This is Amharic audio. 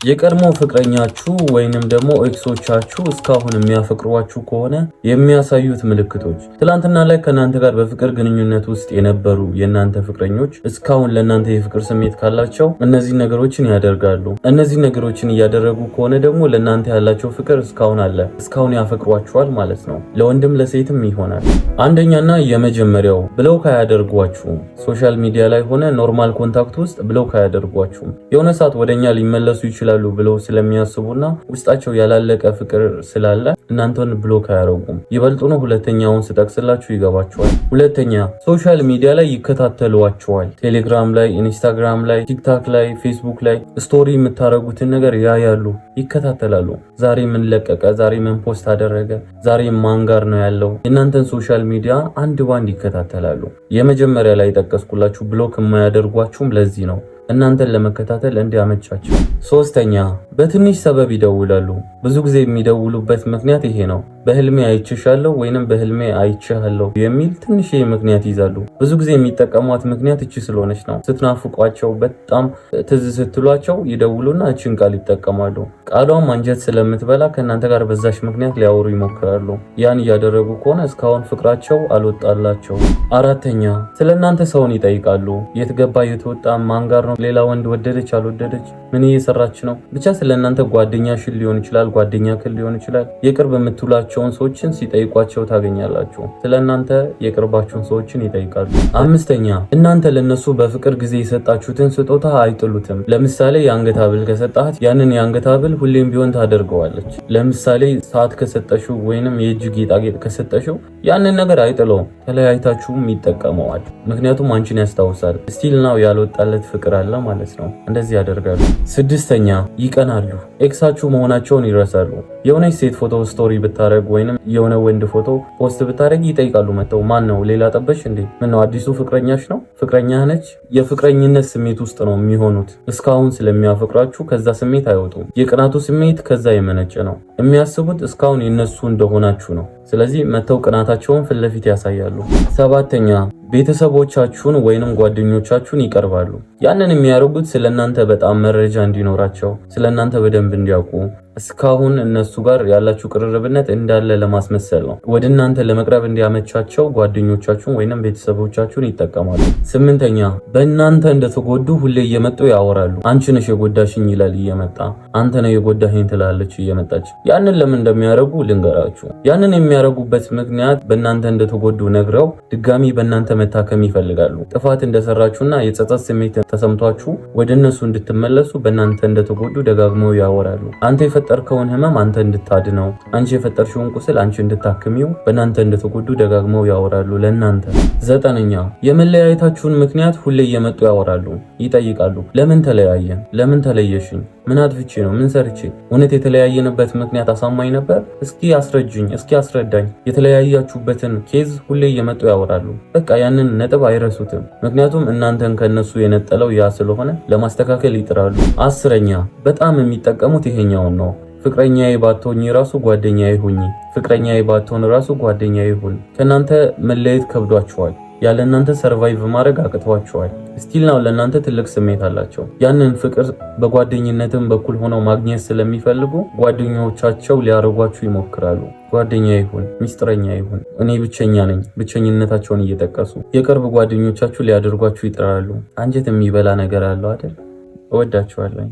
የቀድሞ ፍቅረኛችሁ ወይንም ደግሞ ኤክሶቻችሁ እስካሁን የሚያፈቅሯችሁ ከሆነ የሚያሳዩት ምልክቶች ትላንትና ላይ ከናንተ ጋር በፍቅር ግንኙነት ውስጥ የነበሩ የናንተ ፍቅረኞች እስካሁን ለናንተ የፍቅር ስሜት ካላቸው እነዚህ ነገሮችን ያደርጋሉ። እነዚህ ነገሮችን እያደረጉ ከሆነ ደግሞ ለናንተ ያላቸው ፍቅር እስካሁን አለ፣ እስካሁን ያፈቅሯችኋል ማለት ነው። ለወንድም ለሴትም ይሆናል። አንደኛና የመጀመሪያው ብለው ካያደርጓችሁም ሶሻል ሚዲያ ላይ ሆነ ኖርማል ኮንታክት ውስጥ ብለው ካያደርጓችሁም የሆነ ሰዓት ወደኛ ሊመለሱ ይችላሉ ብለው ስለሚያስቡና ውስጣቸው ያላለቀ ፍቅር ስላለ እናንተን ብሎክ አያረጉም። ይበልጡኑ ሁለተኛውን ስጠቅስላችሁ ይገባችኋል። ሁለተኛ ሶሻል ሚዲያ ላይ ይከታተሏችኋል። ቴሌግራም ላይ፣ ኢንስታግራም ላይ፣ ቲክታክ ላይ፣ ፌስቡክ ላይ ስቶሪ የምታረጉትን ነገር ያያሉ፣ ይከታተላሉ። ዛሬ ምን ለቀቀ፣ ዛሬ ምን ፖስት አደረገ፣ ዛሬ ማን ጋር ነው ያለው፣ የእናንተን ሶሻል ሚዲያ አንድ ባንድ ይከታተላሉ። የመጀመሪያ ላይ ጠቀስኩላችሁ ብሎክ የማያደርጓችሁም ለዚህ ነው፣ እናንተን ለመከታተል እንዲያመቻቸው። ሶስተኛ በትንሽ ሰበብ ይደውላሉ። ብዙ ጊዜ የሚደውሉበት ምክንያት ይሄ ነው። በህልሜ አይችሻለሁ ወይንም በህልሜ አይችሃለሁ የሚል ትንሽ ምክንያት ይዛሉ። ብዙ ጊዜ የሚጠቀሟት ምክንያት እቺ ስለሆነች ነው። ስትናፍቋቸው በጣም ትዝ ስትሏቸው ይደውሉና እቺን ቃል ይጠቀማሉ። ቃሏም አንጀት ስለምትበላ ከእናንተ ጋር በዛሽ ምክንያት ሊያወሩ ይሞክራሉ። ያን እያደረጉ ከሆነ እስካሁን ፍቅራቸው አልወጣላቸው። አራተኛ ስለእናንተ ሰውን ይጠይቃሉ። የት ገባ፣ የት ወጣ፣ ማን ጋር ነው፣ ሌላ ወንድ ወደደች አልወደደች፣ ምን እየሰራች ነው፣ ብቻ ስለእናንተ ጓደኛሽን ሊሆን ይችላል፣ ጓደኛክን ሊሆን ይችላል፣ የቅርብ የምትውላቸው ሰዎችን ሲጠይቋቸው ታገኛላችሁ። ስለእናንተ የቅርባችሁን ሰዎችን ይጠይቃሉ። አምስተኛ እናንተ ለነሱ በፍቅር ጊዜ የሰጣችሁትን ስጦታ አይጥሉትም። ለምሳሌ የአንገት ሐብል ከሰጣት ያንን የአንገት ሐብል ሁሌም ቢሆን ታደርገዋለች። ለምሳሌ ሰዓት ከሰጠሽው ወይንም የእጅ ጌጣጌጥ ከሰጠሽው ያንን ነገር አይጥለውም። ተለያይታችሁም ይጠቀመዋል። ምክንያቱም አንቺን ያስታውሳል። ስቲል ናው ያልወጣለት ፍቅር አለ ማለት ነው። እንደዚህ ያደርጋሉ። ስድስተኛ ይቀናሉ። ኤክሳችሁ መሆናቸውን ይረሳሉ። የሆነች ሴት ፎቶ ስቶሪ ብታረግ ወይንም የሆነ ወንድ ፎቶ ፖስት ብታረግ ይጠይቃሉ መተው፣ ማን ነው ሌላ ጠበሽ እንዴ? ምን ነው አዲሱ ፍቅረኛሽ ነው? ፍቅረኛህ ነች? የፍቅረኝነት ስሜት ውስጥ ነው የሚሆኑት። እስካሁን ስለሚያፈቅራችሁ ከዛ ስሜት አይወጡም። የቅናቱ ስሜት ከዛ የመነጨ ነው። የሚያስቡት እስካሁን የነሱ እንደሆናችሁ ነው። ስለዚህ መተው ቅናታቸውን ፊት ለፊት ያሳያሉ። ሰባተኛ ቤተሰቦቻችሁን ወይንም ጓደኞቻችሁን ይቀርባሉ። ያንን የሚያደርጉት ስለናንተ በጣም መረጃ እንዲኖራቸው፣ ስለናንተ በደንብ እንዲያውቁ፣ እስካሁን እነሱ ጋር ያላችሁ ቅርርብነት እንዳለ ለማስመሰል ነው። ወደ እናንተ ለመቅረብ እንዲያመቻቸው ጓደኞቻችሁን ወይንም ቤተሰቦቻችሁን ይጠቀማሉ። ስምንተኛ በእናንተ እንደተጎዱ ሁሌ እየመጡ ያወራሉ። አንቺ ነሽ የጎዳሽኝ ይላል እየመጣ፣ አንተ ነው የጎዳሽኝ ትላለች እየመጣች። ያንን ለምን እንደሚያደርጉ ልንገራችሁ። ያንን የሚያደርጉበት ምክንያት በእናንተ እንደተጎዱ ነግረው ድጋሚ በእናንተ መታከም ይፈልጋሉ። ጥፋት እንደሰራችሁና የጸጸት ስሜት ተሰምቷችሁ ወደ እነሱ እንድትመለሱ በእናንተ እንደተጎዱ ደጋግመው ያወራሉ። አንተ የፈጠርከውን ህመም አንተ እንድታድነው፣ አንቺ የፈጠርሽውን ቁስል አንቺ እንድታክሚው በእናንተ እንደተጎዱ ደጋግመው ያወራሉ ለእናንተ። ዘጠነኛ የመለያየታችሁን ምክንያት ሁሌ እየመጡ ያወራሉ፣ ይጠይቃሉ። ለምን ተለያየን? ለምን ተለየሽኝ? ምን አጥፍቼ ነው? ምን ሰርቼ? እውነት የተለያየንበት ምክንያት አሳማኝ ነበር? እስኪ አስረጅኝ፣ እስኪ አስረዳኝ። የተለያያችሁበትን ኬዝ ሁሌ እየመጡ ያወራሉ። በቃ ያንን ነጥብ አይረሱትም። ምክንያቱም እናንተን ከነሱ የነጠለው ያ ስለሆነ ለማስተካከል ይጥራሉ። አስረኛ በጣም የሚጠቀሙት ይሄኛውን ነው። ፍቅረኛዬ ባትሆኚ ራሱ ጓደኛዬ ሁኚ፣ ፍቅረኛዬ ባትሆን ራሱ ጓደኛዬ ሁን። ከናንተ መለየት ከብዷቸዋል። ያለ እናንተ ሰርቫይቭ ማድረግ አቅቷቸዋል። ስቲል ነው ለእናንተ ትልቅ ስሜት አላቸው። ያንን ፍቅር በጓደኝነትም በኩል ሆነው ማግኘት ስለሚፈልጉ ጓደኞቻቸው ሊያረጓችሁ ይሞክራሉ። ጓደኛ ይሁን፣ ሚስጥረኛ ይሁን፣ እኔ ብቸኛ ነኝ፣ ብቸኝነታቸውን እየጠቀሱ የቅርብ ጓደኞቻችሁ ሊያደርጓችሁ ይጥራሉ። አንጀት የሚበላ ነገር አለው አይደል? እወዳችኋለሁ።